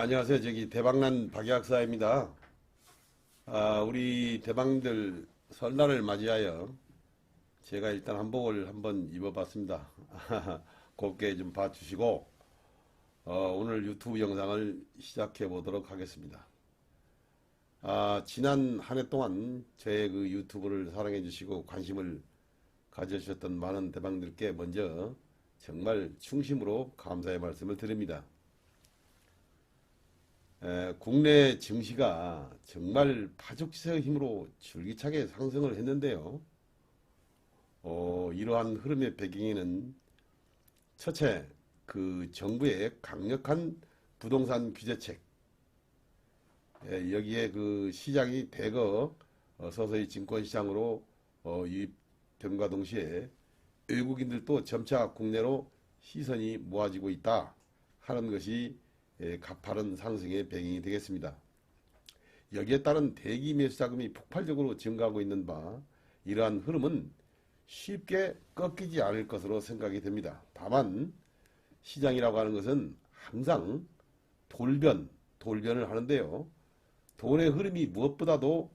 안녕하세요. 저기 대박난 박약사입니다. 우리 대방들 설날을 맞이하여 제가 일단 한복을 한번 입어봤습니다. 곱게 좀 봐주시고 오늘 유튜브 영상을 시작해 보도록 하겠습니다. 지난 한 해 동안 제 그 유튜브를 사랑해 주시고 관심을 가져주셨던 많은 대방들께 먼저 정말 충심으로 감사의 말씀을 드립니다. 국내 증시가 정말 파죽지세의 힘으로 줄기차게 상승을 했는데요. 이러한 흐름의 배경에는 첫째, 그 정부의 강력한 부동산 규제책, 여기에 그 시장이 대거 서서히 증권시장으로 유입됨과 동시에 외국인들도 점차 국내로 시선이 모아지고 있다 하는 것이 가파른 상승의 배경이 되겠습니다. 여기에 따른 대기 매수 자금이 폭발적으로 증가하고 있는 바 이러한 흐름은 쉽게 꺾이지 않을 것으로 생각이 됩니다. 다만 시장이라고 하는 것은 항상 돌변을 하는데요. 돈의 흐름이 무엇보다도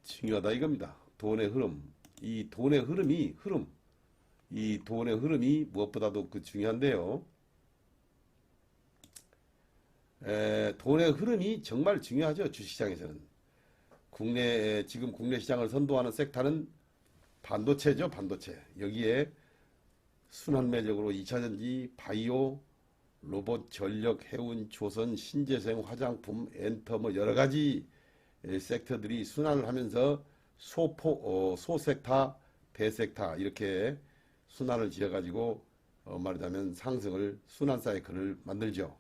중요하다 이겁니다. 돈의 흐름, 이 돈의 흐름이 무엇보다도 중요한데요. 돈의 흐름이 정말 중요하죠. 주식시장에서는. 지금 국내 시장을 선도하는 섹터는 반도체죠. 반도체. 여기에 순환매적으로 2차전지, 바이오, 로봇, 전력, 해운, 조선, 신재생, 화장품, 엔터 뭐 여러가지 섹터들이 순환을 하면서 소섹터, 대섹터 이렇게 순환을 지어가지고 말하자면 상승을 순환 사이클을 만들죠.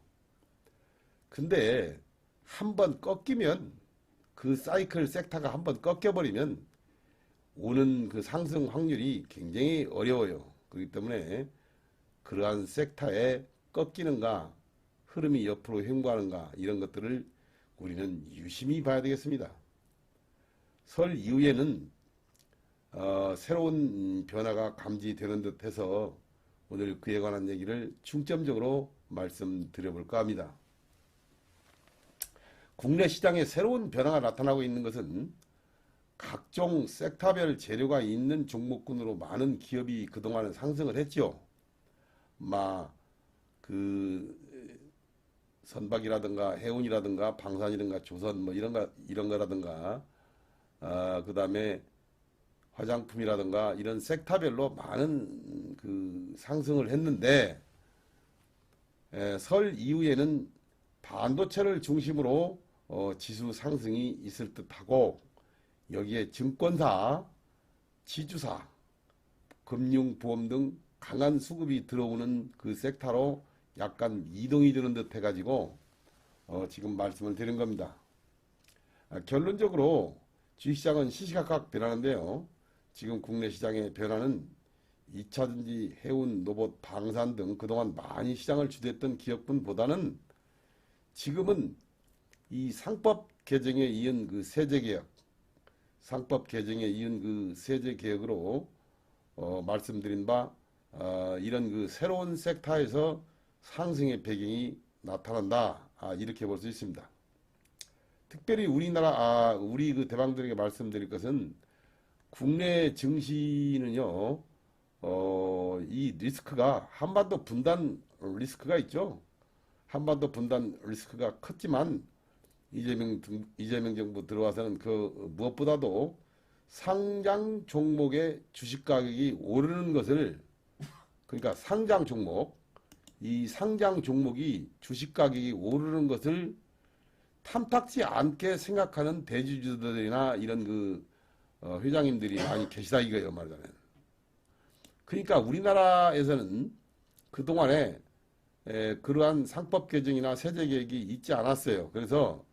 근데 한번 꺾이면 그 사이클 섹터가 한번 꺾여버리면 오는 그 상승 확률이 굉장히 어려워요. 그렇기 때문에 그러한 섹터에 꺾이는가 흐름이 옆으로 횡보하는가 이런 것들을 우리는 유심히 봐야 되겠습니다. 설 이후에는 새로운 변화가 감지되는 듯해서 오늘 그에 관한 얘기를 중점적으로 말씀드려볼까 합니다. 국내 시장에 새로운 변화가 나타나고 있는 것은 각종 섹터별 재료가 있는 종목군으로 많은 기업이 그동안 상승을 했죠. 선박이라든가 해운이라든가 방산이라든가 조선 뭐 이런 거라든가 그 다음에 화장품이라든가 이런 섹터별로 많은 그 상승을 했는데 설 이후에는 반도체를 중심으로 지수 상승이 있을 듯하고 여기에 증권사, 지주사, 금융, 보험 등 강한 수급이 들어오는 그 섹터로 약간 이동이 되는 듯 해가지고 지금 말씀을 드린 겁니다. 결론적으로 주식시장은 시시각각 변하는데요. 지금 국내 시장의 변화는 2차전지, 해운, 로봇, 방산 등 그동안 많이 시장을 주도했던 기업군보다는 지금은 이 상법 개정에 이은 그 세제 개혁으로 말씀드린 바 이런 그 새로운 섹터에서 상승의 배경이 나타난다. 이렇게 볼 수 있습니다. 특별히 우리 그 대방들에게 말씀드릴 것은 국내 증시는요, 이 리스크가 한반도 분단 리스크가 있죠. 한반도 분단 리스크가 컸지만 이재명 정부 들어와서는 그 무엇보다도 상장 종목의 주식 가격이 오르는 것을 그러니까 이 상장 종목이 주식 가격이 오르는 것을 탐탁지 않게 생각하는 대주주들이나 이런 회장님들이 많이 계시다 이거예요, 말하자면. 그러니까 우리나라에서는 그동안에 그러한 상법 개정이나 세제 개혁이 있지 않았어요. 그래서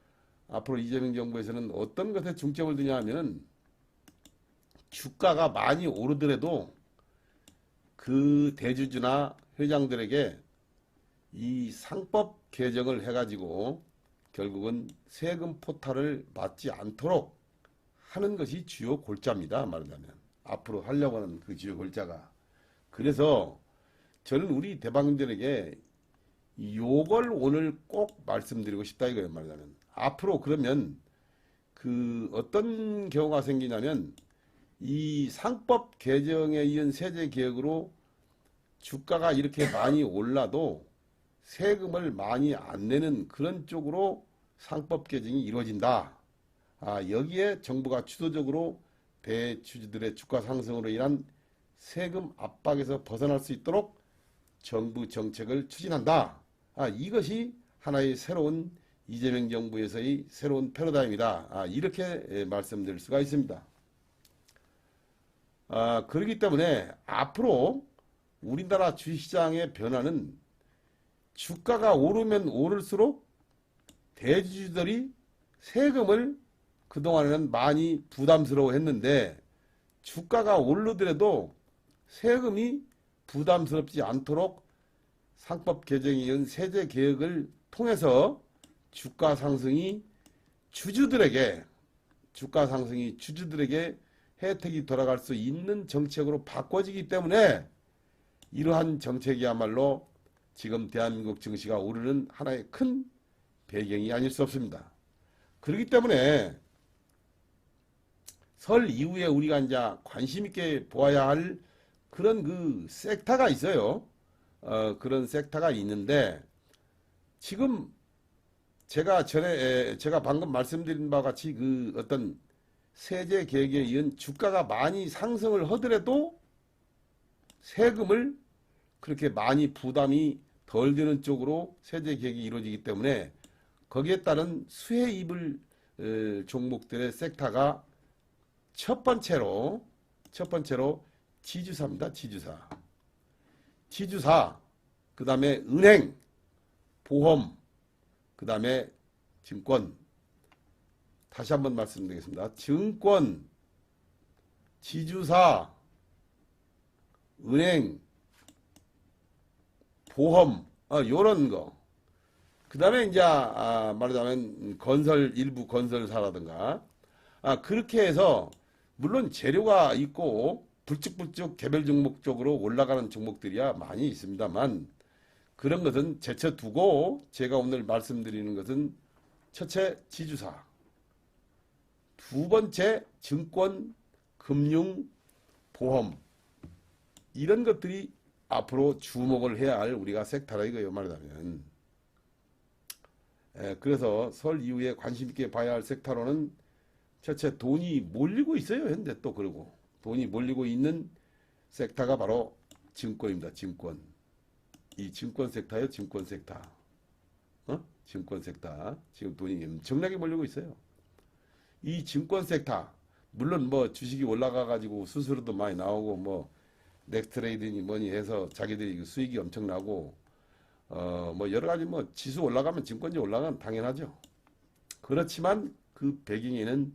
앞으로 이재명 정부에서는 어떤 것에 중점을 두냐 하면은 주가가 많이 오르더라도 그 대주주나 회장들에게 이 상법 개정을 해가지고 결국은 세금 포탈을 맞지 않도록 하는 것이 주요 골자입니다. 말하자면 앞으로 하려고 하는 그 주요 골자가. 그래서 저는 우리 대방들에게 요걸 오늘 꼭 말씀드리고 싶다 이거예요. 말하자면 앞으로 그러면 그 어떤 경우가 생기냐면 이 상법 개정에 이은 세제 개혁으로 주가가 이렇게 많이 올라도 세금을 많이 안 내는 그런 쪽으로 상법 개정이 이루어진다. 여기에 정부가 주도적으로 대주주들의 주가 상승으로 인한 세금 압박에서 벗어날 수 있도록 정부 정책을 추진한다. 이것이 하나의 새로운 이재명 정부에서의 새로운 패러다임이다. 이렇게 말씀드릴 수가 있습니다. 그렇기 때문에 앞으로 우리나라 주식시장의 변화는 주가가 오르면 오를수록 대주주들이 세금을 그동안에는 많이 부담스러워 했는데 주가가 오르더라도 세금이 부담스럽지 않도록 상법 개정에 이은 세제 개혁을 통해서 주가 상승이 주주들에게 혜택이 돌아갈 수 있는 정책으로 바꿔지기 때문에 이러한 정책이야말로 지금 대한민국 증시가 오르는 하나의 큰 배경이 아닐 수 없습니다. 그렇기 때문에 설 이후에 우리가 이제 관심 있게 보아야 할 그런 그 섹터가 있어요. 그런 섹터가 있는데 지금 제가 방금 말씀드린 바와 같이 그 어떤 세제 개혁에 의한 주가가 많이 상승을 하더라도 세금을 그렇게 많이 부담이 덜 되는 쪽으로 세제 개혁이 이루어지기 때문에 거기에 따른 수혜 입을 종목들의 섹터가 첫 번째로 지주사입니다. 지주사, 그 다음에 은행, 보험, 그 다음에 증권. 다시 한번 말씀드리겠습니다. 증권, 지주사, 은행, 보험, 요런 거. 그 다음에 이제, 말하자면 일부 건설사라든가, 그렇게 해서, 물론 재료가 있고, 불쭉불쭉 개별 종목 쪽으로 올라가는 종목들이야 많이 있습니다만, 그런 것은 제쳐두고, 제가 오늘 말씀드리는 것은, 첫째, 지주사. 두 번째, 증권, 금융, 보험. 이런 것들이 앞으로 주목을 해야 할 우리가 섹터라 이거예요. 말하자면. 그래서 설 이후에 관심 있게 봐야 할 섹터로는 첫째, 돈이 몰리고 있어요. 현재 또 그러고. 돈이 몰리고 있는 섹터가 바로 증권입니다. 증권. 이 증권 섹터예요. 증권 섹터. 증권 섹터. 지금 돈이 엄청나게 몰리고 있어요. 이 증권 섹터. 물론 뭐 주식이 올라가 가지고 수수료도 많이 나오고 뭐 넥스트레이드니 뭐니 해서 자기들이 수익이 엄청나고 뭐 여러 가지 뭐 지수 올라가면 증권지 올라가면 당연하죠. 그렇지만 그 배경에는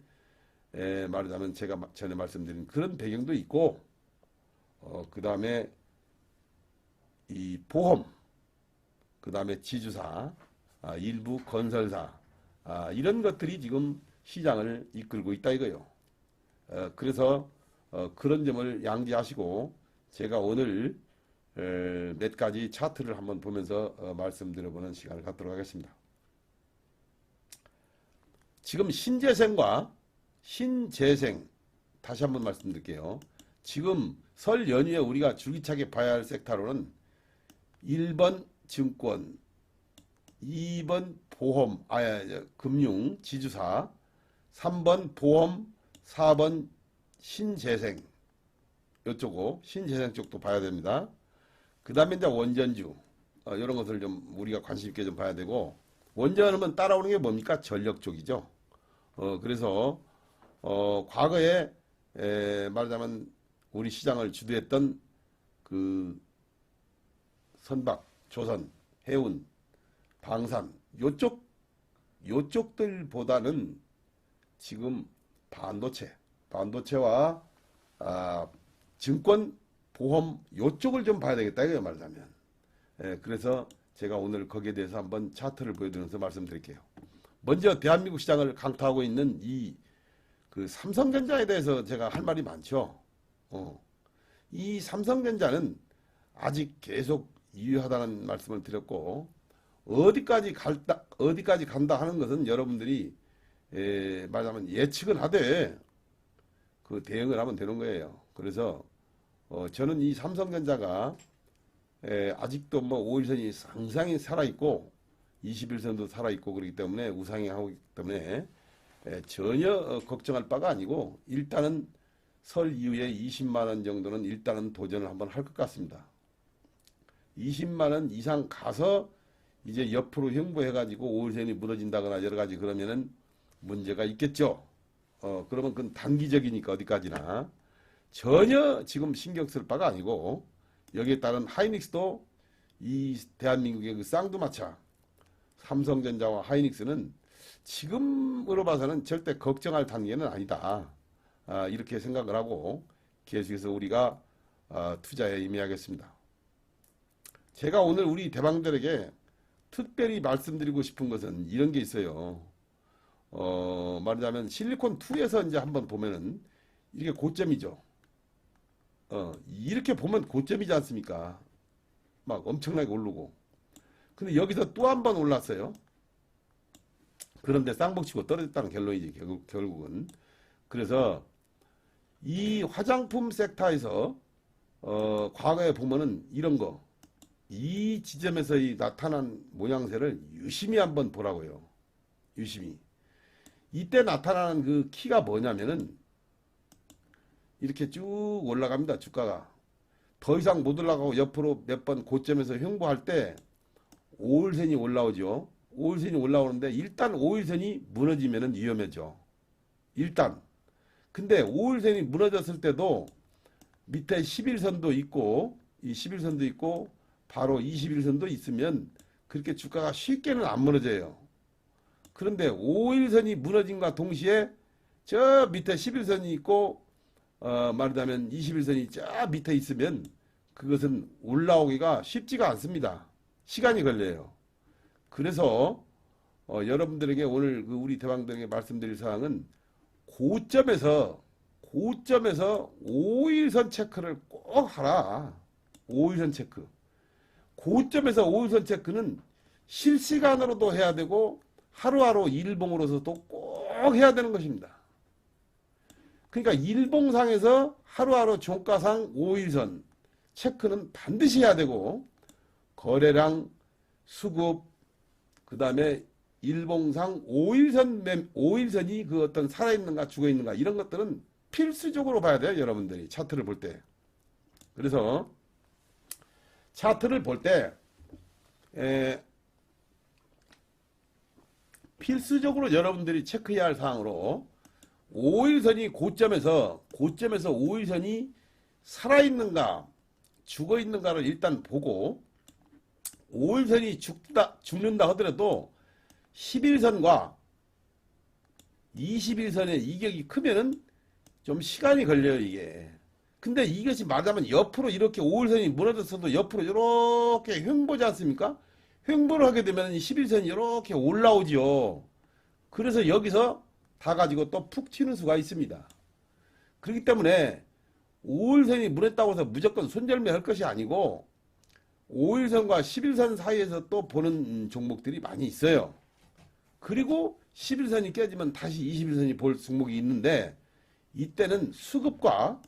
말하자면 제가 전에 말씀드린 그런 배경도 있고 그 다음에 이 보험, 그 다음에 지주사, 일부 건설사 이런 것들이 지금 시장을 이끌고 있다 이거요. 그래서 그런 점을 양지하시고 제가 오늘 몇 가지 차트를 한번 보면서 말씀드려보는 시간을 갖도록 하겠습니다. 지금 신재생과 신재생 다시 한번 말씀드릴게요. 지금 설 연휴에 우리가 줄기차게 봐야 할 섹터로는 1번 증권, 2번 보험, 금융, 지주사, 3번 보험, 4번 신재생. 이쪽고 신재생 쪽도 봐야 됩니다. 그 다음에 이제 원전주 이런 것을 좀 우리가 관심 있게 좀 봐야 되고 원전하면 따라오는 게 뭡니까? 전력 쪽이죠. 그래서 과거에 말하자면 우리 시장을 주도했던 그 선박, 조선, 해운, 방산 요쪽들보다는 지금 반도체와 증권, 보험 요쪽을 좀 봐야 되겠다 이거예요. 말하자면. 그래서 제가 오늘 거기에 대해서 한번 차트를 보여드리면서 말씀드릴게요. 먼저 대한민국 시장을 강타하고 있는 그 삼성전자에 대해서 제가 할 말이 많죠. 이 삼성전자는 아직 계속 유효하다는 말씀을 드렸고 어디까지 간다 하는 것은 여러분들이 말하자면 예측은 하되 그 대응을 하면 되는 거예요. 그래서 저는 이 삼성전자가 아직도 뭐 5일선이 상당히 살아있고 21선도 살아있고 그렇기 때문에 우상향하기 때문에 전혀 걱정할 바가 아니고 일단은 설 이후에 20만원 정도는 일단은 도전을 한번 할 것 같습니다. 20만원 이상 가서 이제 옆으로 횡보해가지고 5일선이 무너진다거나 여러가지 그러면은 문제가 있겠죠. 그러면 그건 단기적이니까 어디까지나 전혀 지금 신경 쓸 바가 아니고 여기에 따른 하이닉스도 이 대한민국의 그 쌍두마차 삼성전자와 하이닉스는 지금으로 봐서는 절대 걱정할 단계는 아니다. 이렇게 생각을 하고 계속해서 우리가 투자에 임해야겠습니다. 제가 오늘 우리 대방들에게 특별히 말씀드리고 싶은 것은 이런 게 있어요. 말하자면 실리콘2에서 이제 한번 보면은 이게 고점이죠. 이렇게 보면 고점이지 않습니까? 막 엄청나게 오르고. 근데 여기서 또 한 번 올랐어요. 그런데 쌍봉치고 떨어졌다는 결론이지, 결국은. 그래서 이 화장품 섹터에서, 과거에 보면은 이런 거, 이 지점에서 이 나타난 모양새를 유심히 한번 보라고요. 유심히. 이때 나타나는 그 키가 뭐냐면은 이렇게 쭉 올라갑니다. 주가가. 더 이상 못 올라가고 옆으로 몇 번 고점에서 횡보할 때 5일선이 올라오죠. 5일선이 올라오는데 일단 5일선이 무너지면은 위험해져. 일단. 근데 5일선이 무너졌을 때도 밑에 11선도 있고 이 11선도 있고 바로 21선도 있으면 그렇게 주가가 쉽게는 안 무너져요. 그런데 5일선이 무너짐과 동시에 저 밑에 11선이 있고 말하자면 21선이 저 밑에 있으면 그것은 올라오기가 쉽지가 않습니다. 시간이 걸려요. 그래서 여러분들에게 오늘 그 우리 대방들에게 말씀드릴 사항은 고점에서 5일선 체크를 꼭 하라. 5일선 체크. 고점에서 5일선 체크는 실시간으로도 해야 되고 하루하루 일봉으로서도 꼭 해야 되는 것입니다. 그러니까 일봉상에서 하루하루 종가상 5일선 체크는 반드시 해야 되고 거래량, 수급, 그 다음에 일봉상 5일선이 그 어떤 살아있는가 죽어있는가 이런 것들은 필수적으로 봐야 돼요. 여러분들이 차트를 볼 때. 그래서 차트를 볼 때 필수적으로 여러분들이 체크해야 할 사항으로 5일선이 고점에서 5일선이 살아있는가 죽어있는가를 일단 보고 5일선이 죽는다 하더라도 11선과 21선의 이격이 크면은 좀 시간이 걸려요, 이게. 근데 이것이 말하자면 옆으로 이렇게 5일선이 무너졌어도 옆으로 이렇게 횡보지 않습니까? 횡보를 하게 되면 11선이 이렇게 올라오지요. 그래서 여기서 다 가지고 또 푹 튀는 수가 있습니다. 그렇기 때문에 5일선이 무너졌다고 해서 무조건 손절매 할 것이 아니고 5일선과 11선 사이에서 또 보는 종목들이 많이 있어요. 그리고 11선이 깨지면 다시 21선이 볼 종목이 있는데 이때는 수급과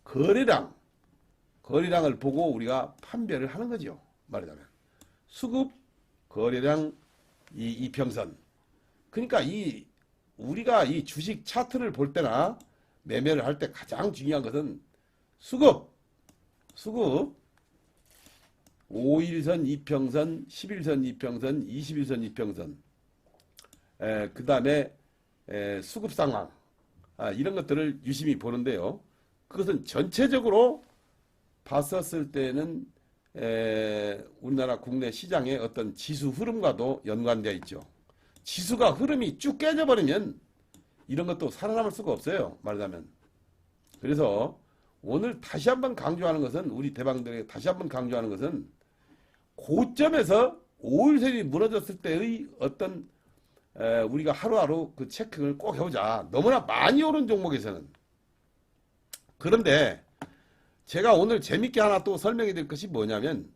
거래량을 보고 우리가 판별을 하는 거죠. 말하자면 수급, 거래량, 이 이평선. 그러니까 우리가 이 주식 차트를 볼 때나 매매를 할 때 가장 중요한 것은 수급, 5일선 이평선, 11선 이평선, 21선 이평선, 그 다음에 수급 상황, 이런 것들을 유심히 보는데요. 그것은 전체적으로 봤었을 때는 우리나라 국내 시장의 어떤 지수 흐름과도 연관되어 있죠. 지수가 흐름이 쭉 깨져버리면 이런 것도 살아남을 수가 없어요. 말하자면. 그래서 오늘 다시 한번 강조하는 것은 우리 대방들에게 다시 한번 강조하는 것은 고점에서 5일선이 무너졌을 때의 어떤 우리가 하루하루 그 체크를 꼭 해보자. 너무나 많이 오른 종목에서는. 그런데 제가 오늘 재밌게 하나 또 설명해 드릴 것이 뭐냐면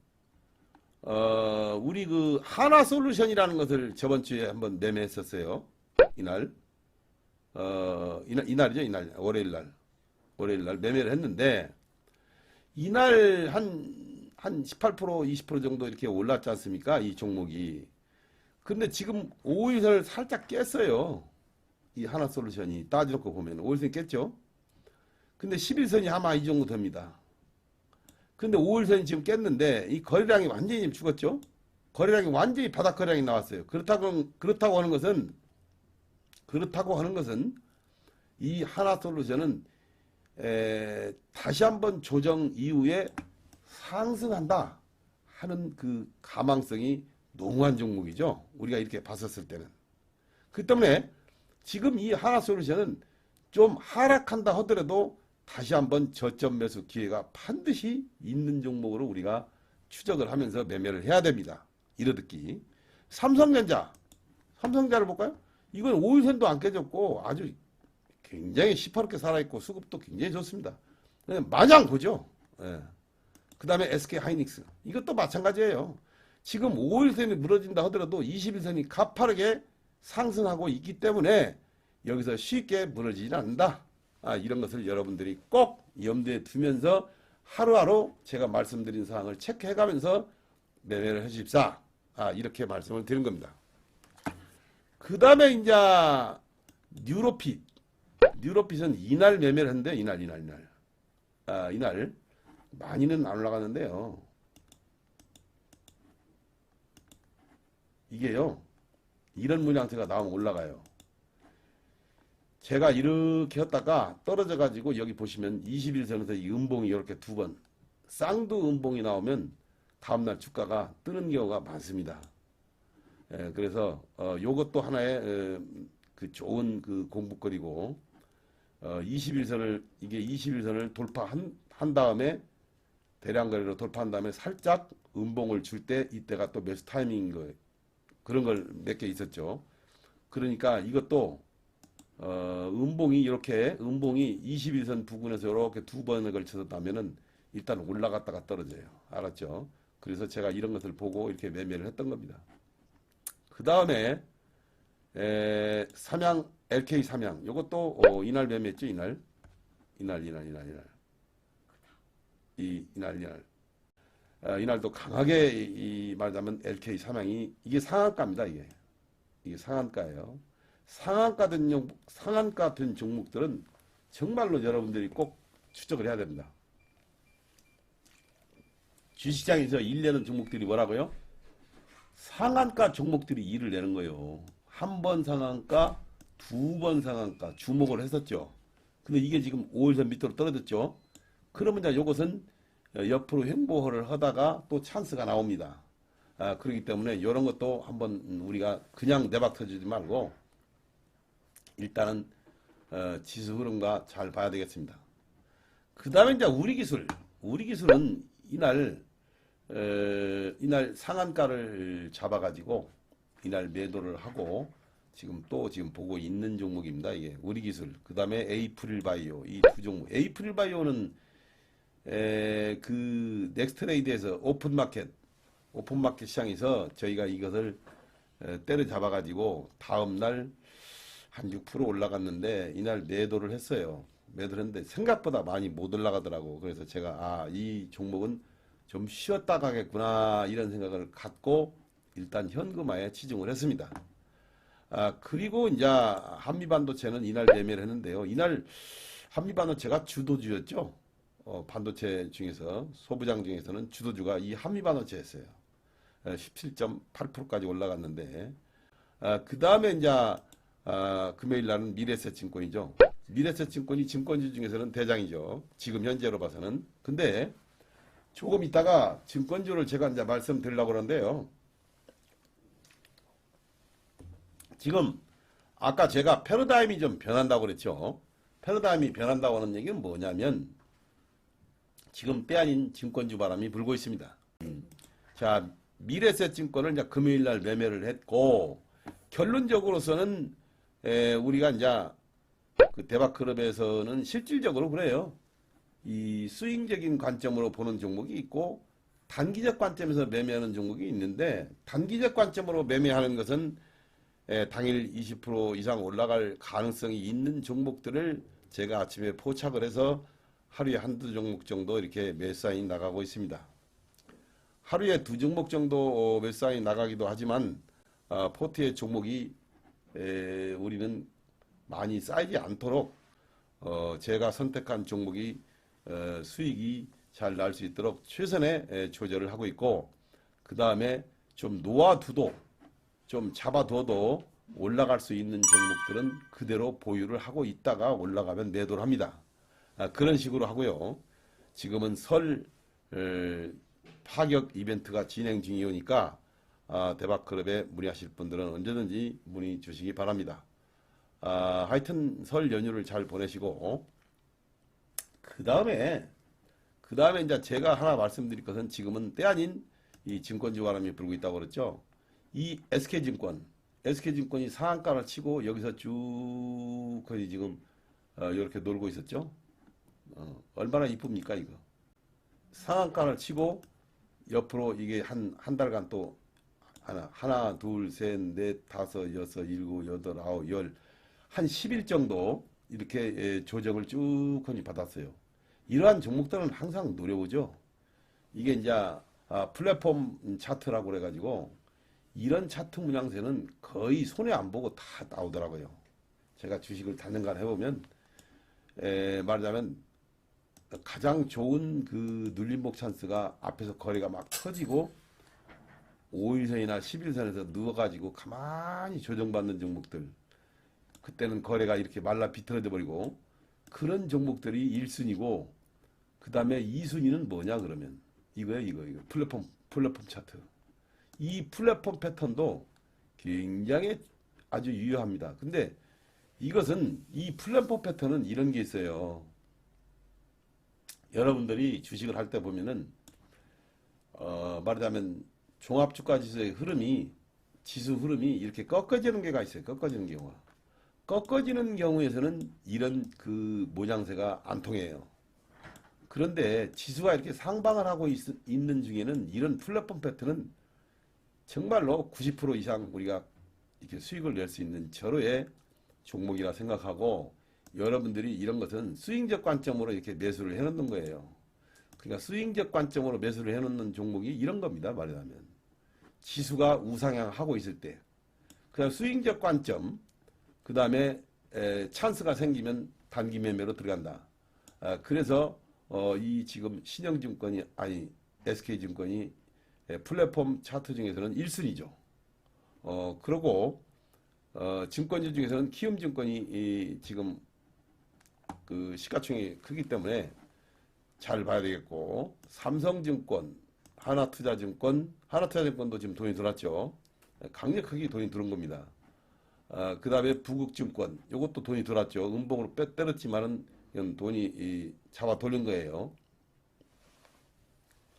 우리 그 하나솔루션이라는 것을 저번 주에 한번 매매했었어요. 이날. 이날이죠, 이날. 월요일 날 매매를 했는데, 이날 한 18%, 20% 정도 이렇게 올랐지 않습니까? 이 종목이. 근데 지금 5일선을 살짝 깼어요. 이 하나솔루션이. 따져놓고 보면 5일선 깼죠? 근데 11선이 아마 이 정도 됩니다. 근데 5일선이 지금 깼는데, 이 거래량이 완전히 죽었죠? 거래량이 완전히 바닥 거래량이 나왔어요. 그렇다고 하는 것은, 이 하나솔루션은 다시 한번 조정 이후에 상승한다 하는 그 가망성이 농후한 종목이죠. 우리가 이렇게 봤었을 때는. 그 때문에 지금 이 하나솔루션은 좀 하락한다 하더라도 다시 한번 저점 매수 기회가 반드시 있는 종목으로 우리가 추적을 하면서 매매를 해야 됩니다. 이러듣기. 삼성전자를 볼까요? 이건 5일선도 안 깨졌고 아주 굉장히 시퍼렇게 살아있고 수급도 굉장히 좋습니다. 마냥 보죠. 예. 그 다음에 SK하이닉스. 이것도 마찬가지예요. 지금 5일선이 무너진다 하더라도 21선이 가파르게 상승하고 있기 때문에 여기서 쉽게 무너지지 않는다. 이런 것을 여러분들이 꼭 염두에 두면서 하루하루 제가 말씀드린 사항을 체크해가면서 매매를 해주십사. 이렇게 말씀을 드린 겁니다. 그 다음에 이제 뉴로핏은 이날 매매를 했는데 이날 많이는 안 올라갔는데요. 이게요. 이런 모양새가 나오면 올라가요. 제가 이렇게 했다가 떨어져 가지고 여기 보시면 21선에서 이 음봉이 이렇게 두 번 쌍두 음봉이 나오면 다음날 주가가 뜨는 경우가 많습니다. 그래서 요것도 하나의 그 좋은 그 공부거리고 21선을 돌파한 다음에 대량 거래로 돌파한 다음에 살짝 음봉을 줄 때 이때가 또 매수 타이밍인 거예요. 그런 걸 몇 개 있었죠. 그러니까 이것도 음봉이 21선 부근에서 이렇게 두 번에 걸쳐서 나면은 일단 올라갔다가 떨어져요. 알았죠? 그래서 제가 이런 것을 보고 이렇게 매매를 했던 겁니다. 그 다음에 LK 삼양 요것도 이날 매매했죠. 이날 이날도 강하게 말하자면 LK 삼양이 이게 상한가입니다. 이게 상한가예요. 상한가 된 종목들은 정말로 여러분들이 꼭 추적을 해야 됩니다. 주시장에서 일 내는 종목들이 뭐라고요? 상한가 종목들이 일을 내는 거예요. 한 번 상한가, 두 번 상한가 주목을 했었죠. 근데 이게 지금 5일선 밑으로 떨어졌죠. 그러면 이제 이것은 옆으로 횡보를 하다가 또 찬스가 나옵니다. 그렇기 때문에 이런 것도 한번 우리가 그냥 내박 터지지 말고 일단은 지수 흐름과 잘 봐야 되겠습니다. 그 다음에 이제 우리기술은 이날 상한가를 잡아가지고 이날 매도를 하고 지금 보고 있는 종목입니다. 이게 우리기술. 그 다음에 에이프릴바이오 이 두 종목. 에이프릴바이오는 그 넥스트레이드에서 오픈마켓 시장에서 저희가 이것을 때려잡아가지고 다음날 한 6% 올라갔는데 이날 매도를 했어요. 매도를 했는데 생각보다 많이 못 올라가더라고. 그래서 제가 이 종목은 좀 쉬었다 가겠구나 이런 생각을 갖고 일단 현금화에 치중을 했습니다. 그리고 이제 한미반도체는 이날 매매를 했는데요. 이날 한미반도체가 주도주였죠. 반도체 중에서 소부장 중에서는 주도주가 이 한미반도체였어요. 17.8%까지 올라갔는데 그 다음에 이제 금요일 날은 미래에셋증권이죠. 미래에셋증권이 증권주 중에서는 대장이죠. 지금 현재로 봐서는. 근데 조금 있다가 증권주를 제가 이제 말씀드리려고 그러는데요. 지금 아까 제가 패러다임이 좀 변한다고 그랬죠. 패러다임이 변한다고 하는 얘기는 뭐냐면 지금 빼아닌 증권주 바람이 불고 있습니다. 자, 미래에셋증권을 이제 금요일 날 매매를 했고 결론적으로서는 우리가 이제 그 대박클럽에서는 실질적으로 그래요. 이 스윙적인 관점으로 보는 종목이 있고 단기적 관점에서 매매하는 종목이 있는데 단기적 관점으로 매매하는 것은 당일 20% 이상 올라갈 가능성이 있는 종목들을 제가 아침에 포착을 해서 하루에 한두 종목 정도 이렇게 매수사인이 나가고 있습니다. 하루에 두 종목 정도 매수사인이 나가기도 하지만 포트의 종목이 우리는 많이 쌓이지 않도록 제가 선택한 종목이 수익이 잘 날 수 있도록 최선의 조절을 하고 있고, 그 다음에 좀 놓아두도 좀 잡아둬도 올라갈 수 있는 종목들은 그대로 보유를 하고 있다가 올라가면 매도를 합니다. 그런 식으로 하고요. 지금은 설 파격 이벤트가 진행 중이오니까 대박클럽에 문의하실 분들은 언제든지 문의 주시기 바랍니다. 하여튼 설 연휴를 잘 보내시고, 그 다음에 이제 제가 하나 말씀드릴 것은 지금은 때 아닌 이 증권지 바람이 불고 있다고 그랬죠. 이 SK증권이 상한가를 치고 여기서 쭉 거의 지금 이렇게 놀고 있었죠. 얼마나 이쁩니까 이거. 상한가를 치고 옆으로 이게 한 달간 또 하나, 둘, 셋, 넷, 다섯, 여섯, 일곱, 여덟, 아홉, 열, 한 10일 정도 이렇게 조정을 쭉 받았어요. 이러한 종목들은 항상 노려보죠. 이게 이제 플랫폼 차트라고 그래가지고 이런 차트 문양새는 거의 손해 안 보고 다 나오더라고요. 제가 주식을 단연간 해보면 말하자면 가장 좋은 그 눌림목 찬스가 앞에서 거래가 막 터지고 5일선이나 11선에서 누워가지고 가만히 조정받는 종목들, 그때는 거래가 이렇게 말라 비틀어져 버리고 그런 종목들이 1순위고, 그 다음에 2순위는 뭐냐 그러면 이거 플랫폼 차트. 이 플랫폼 패턴도 굉장히 아주 유효합니다. 근데 이것은 이 플랫폼 패턴은 이런 게 있어요. 여러분들이 주식을 할 때 보면은 말하자면 종합주가지수의 흐름이, 지수 흐름이 이렇게 꺾어지는 게가 있어요. 꺾어지는 경우가. 꺾어지는 경우에서는 이런 그 모양새가 안 통해요. 그런데 지수가 이렇게 상방을 하고 있는 중에는 이런 플랫폼 패턴은 정말로 90% 이상 우리가 이렇게 수익을 낼 수 있는 절호의 종목이라 생각하고, 여러분들이 이런 것은 스윙적 관점으로 이렇게 매수를 해놓는 거예요. 그러니까 스윙적 관점으로 매수를 해놓는 종목이 이런 겁니다. 말하자면 지수가 우상향하고 있을 때 그냥 스윙적 관점, 그 다음에 찬스가 생기면 단기 매매로 들어간다. 그래서 이 지금 신영증권이 아니 SK증권이 플랫폼 차트 중에서는 1순위죠. 그리고 증권주 중에서는 키움증권이 지금 그 시가총액이 크기 때문에 잘 봐야 되겠고, 삼성증권, 하나투자증권도 지금 돈이 들어왔죠. 강력하게 돈이 들어온 겁니다. 그 다음에 부국증권, 이것도 돈이 들어왔죠. 음봉으로 때렸지만은 이건 돈이 잡아 돌린 거예요.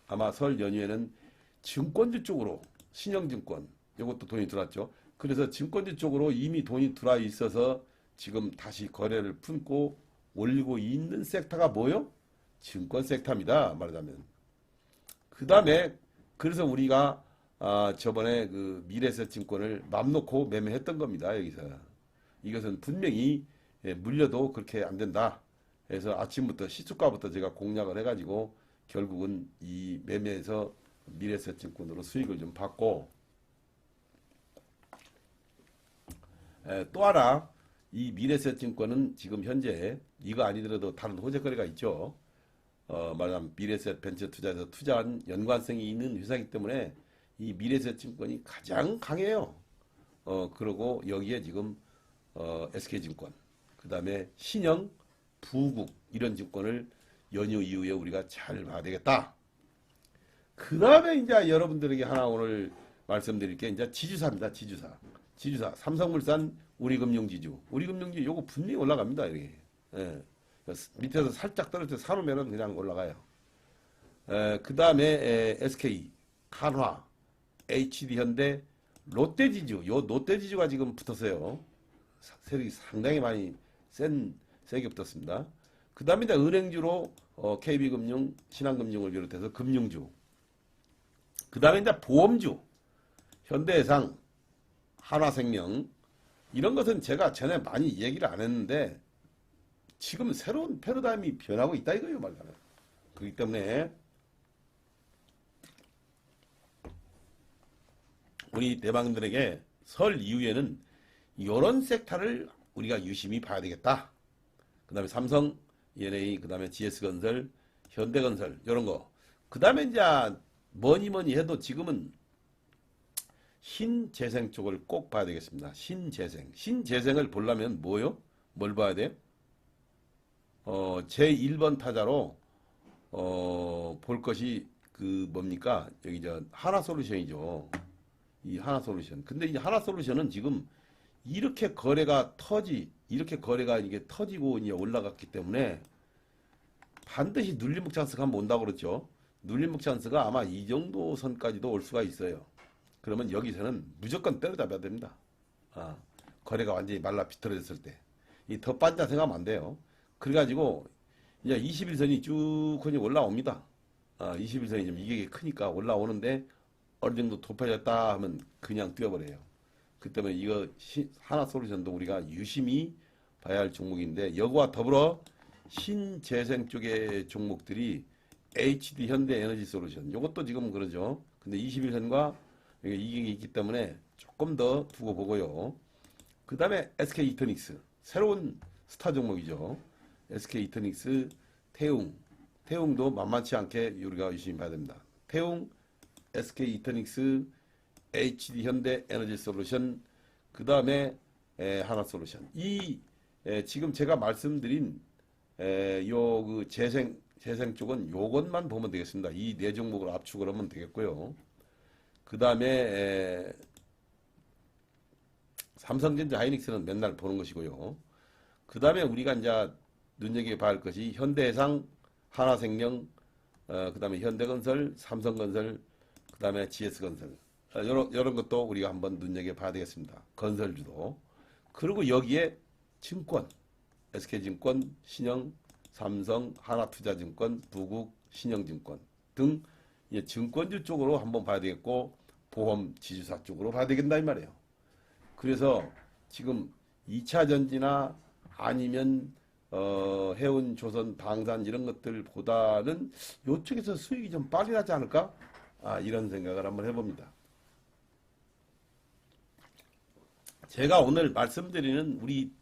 아마 설 연휴에는 증권주 쪽으로 신영증권, 이것도 돈이 들어왔죠. 그래서 증권주 쪽으로 이미 돈이 들어와 있어서 지금 다시 거래를 품고 올리고 있는 섹터가 뭐요? 증권 섹터입니다. 말하자면. 그 다음에 그래서 우리가 저번에 그 미래에셋증권을 맘 놓고 매매했던 겁니다. 여기서. 이것은 분명히 물려도 그렇게 안 된다. 그래서 아침부터 시초가부터 제가 공략을 해가지고 결국은 이 매매에서 미래에셋증권으로 수익을 좀 받고, 또 하나 이 미래에셋증권은 지금 현재 이거 아니더라도 다른 호재거래가 있죠. 말하자면 미래에셋 벤처투자에서 투자한 연관성이 있는 회사이기 때문에 이 미래에셋증권이 가장 강해요. 그리고 여기에 지금 SK증권, 그 다음에 신영, 부국 이런 증권을 연휴 이후에 우리가 잘 봐야 되겠다. 그 다음에 이제 여러분들에게 하나 오늘 말씀드릴 게 이제 지주사입니다. 지주사. 삼성물산, 우리금융지주 요거 분명히 올라갑니다. 이렇게. 예. 밑에서 살짝 떨어져 사놓으면 그냥 올라가요. 그 다음에 SK, 한화, HD현대, 롯데지주. 요 롯데지주가 지금 붙었어요. 세력이 상당히 많이 세게 붙었습니다. 그 다음에 이제 은행주로 KB금융, 신한금융을 비롯해서 금융주. 그 다음에 이제 보험주, 현대해상, 한화생명, 이런 것은 제가 전에 많이 얘기를 안 했는데, 지금 새로운 패러다임이 변하고 있다 이거예요, 말하자면. 그렇기 때문에, 우리 대방들에게 설 이후에는 이런 섹터를 우리가 유심히 봐야 되겠다. 그 다음에 삼성, ENA, 그 다음에 GS건설, 현대건설, 이런 거. 그 다음에 이제 뭐니 해도 지금은 신재생 쪽을 꼭 봐야 되겠습니다. 신재생. 신재생을 보려면 뭐요? 뭘 봐야 돼? 제1번 타자로, 볼 것이 그 뭡니까? 여기 하나솔루션이죠. 이 하나솔루션. 근데 이 하나솔루션은 지금 이렇게 거래가 이게 터지고 이제 올라갔기 때문에 반드시 눌림목 찬스가 한번 온다고 그랬죠. 눌림목 찬스가 아마 이 정도 선까지도 올 수가 있어요. 그러면 여기서는 무조건 때려잡아야 됩니다. 거래가 완전히 말라 비틀어졌을 때. 이 더 빠진다 생각하면 안 돼요. 그래가지고 이제 21선이 쭉 올라옵니다. 21선이 좀 이게 크니까 올라오는데 어느 정도 높아졌다 하면 그냥 뛰어버려요. 그 때문에 이거 하나솔루션도 우리가 유심히 봐야 할 종목인데, 여기와 더불어 신재생 쪽의 종목들이 HD 현대에너지솔루션, 이것도 지금 그러죠. 근데 21선과 이익이 있기 때문에 조금 더 두고 보고요. 그 다음에 SK 이터닉스, 새로운 스타 종목이죠. SK 이터닉스, 태웅도 만만치 않게 우리가 유심히 봐야 됩니다. 태웅, SK 이터닉스, HD 현대 에너지 솔루션, 그 다음에 하나솔루션. 지금 제가 말씀드린 요 그 재생 쪽은 요것만 보면 되겠습니다. 이 네 종목을 압축을 하면 되겠고요. 그 다음에 삼성전자, 하이닉스는 맨날 보는 것이고요. 그 다음에 우리가 이제 눈여겨봐야 할 것이 현대해상, 한화생명, 그 다음에 현대건설, 삼성건설, 그 다음에 GS건설. 이런 것도 우리가 한번 눈여겨봐야 되겠습니다. 건설주도. 그리고 여기에 증권, SK증권, 신영, 삼성, 하나투자증권, 부국, 신영증권 등 증권주 쪽으로 한번 봐야 되겠고, 보험, 지주사 쪽으로 봐야 되겠다 이 말이에요. 그래서 지금 2차전지나 아니면 해운, 조선, 방산 이런 것들보다는 이쪽에서 수익이 좀 빨리 나지 않을까? 이런 생각을 한번 해봅니다. 제가 오늘 말씀드리는 우리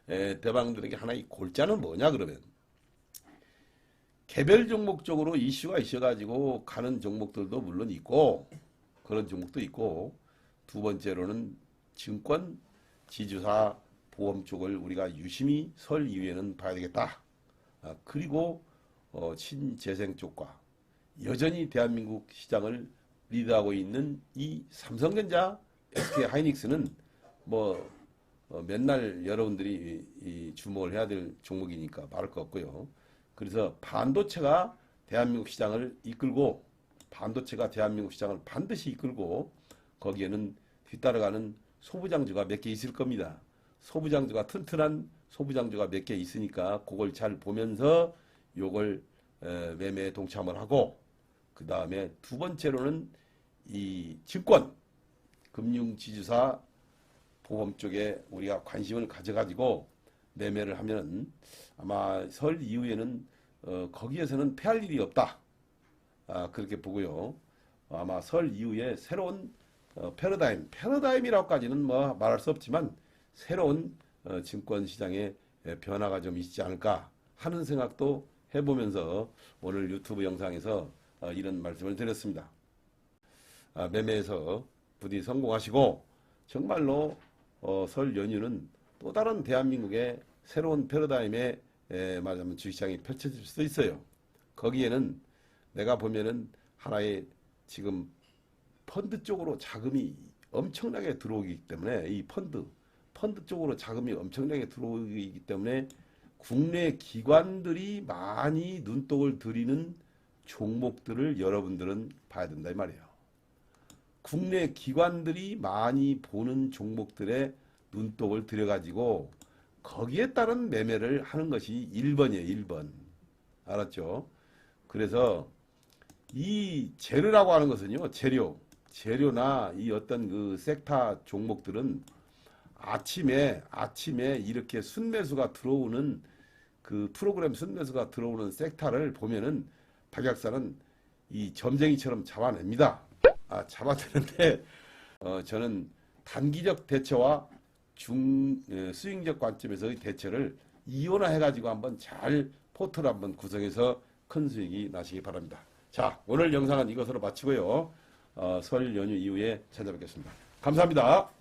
대방들에게 하나의 골자는 뭐냐 그러면, 개별 종목적으로 이슈가 있어가지고 가는 종목들도 물론 있고, 그런 종목도 있고, 두 번째로는 증권, 지주사, 보험 쪽을 우리가 유심히 설 이후에는 봐야 되겠다. 그리고 신재생 쪽과 여전히 대한민국 시장을 리드하고 있는 이 삼성전자, SK 하이닉스는 맨날 여러분들이 주목을 해야 될 종목이니까 말할 거 없고요. 그래서 반도체가 대한민국 시장을 이끌고, 반도체가 대한민국 시장을 반드시 이끌고, 거기에는 뒤따라가는 소부장주가 몇 개 있을 겁니다. 소부장주가 튼튼한 소부장주가 몇 개 있으니까 그걸 잘 보면서 요걸 매매에 동참을 하고, 그 다음에 두 번째로는 이 증권, 금융지주사, 보험 쪽에 우리가 관심을 가져가지고 매매를 하면 아마 설 이후에는 거기에서는 패할 일이 없다. 그렇게 보고요. 아마 설 이후에 새로운 패러다임이라고까지는 말할 수 없지만 새로운 증권 시장의 변화가 좀 있지 않을까 하는 생각도 해보면서 오늘 유튜브 영상에서 이런 말씀을 드렸습니다. 매매에서 부디 성공하시고, 정말로 설 연휴는 또 다른 대한민국의 새로운 패러다임에 말하자면 주식시장이 펼쳐질 수도 있어요. 거기에는 내가 보면은 하나의 지금 펀드 쪽으로 자금이 엄청나게 들어오기 때문에, 이 펀드 쪽으로 자금이 엄청나게 들어오기 때문에 국내 기관들이 많이 눈독을 들이는 종목들을 여러분들은 봐야 된다 이 말이에요. 국내 기관들이 많이 보는 종목들의 눈독을 들여가지고 거기에 따른 매매를 하는 것이 1번이에요. 1번. 알았죠? 그래서 이 재료라고 하는 것은요, 재료나 이 어떤 그 섹터 종목들은 아침에 이렇게 순매수가 들어오는 그 프로그램 순매수가 들어오는 섹터를 보면은 박약사는 이 점쟁이처럼 잡아냅니다. 잡아내는데 저는 단기적 대처와 스윙적 관점에서의 대처를 이원화해가지고 한번 잘 포트를 한번 구성해서 큰 수익이 나시기 바랍니다. 자, 오늘 영상은 이것으로 마치고요. 설 연휴 이후에 찾아뵙겠습니다. 감사합니다.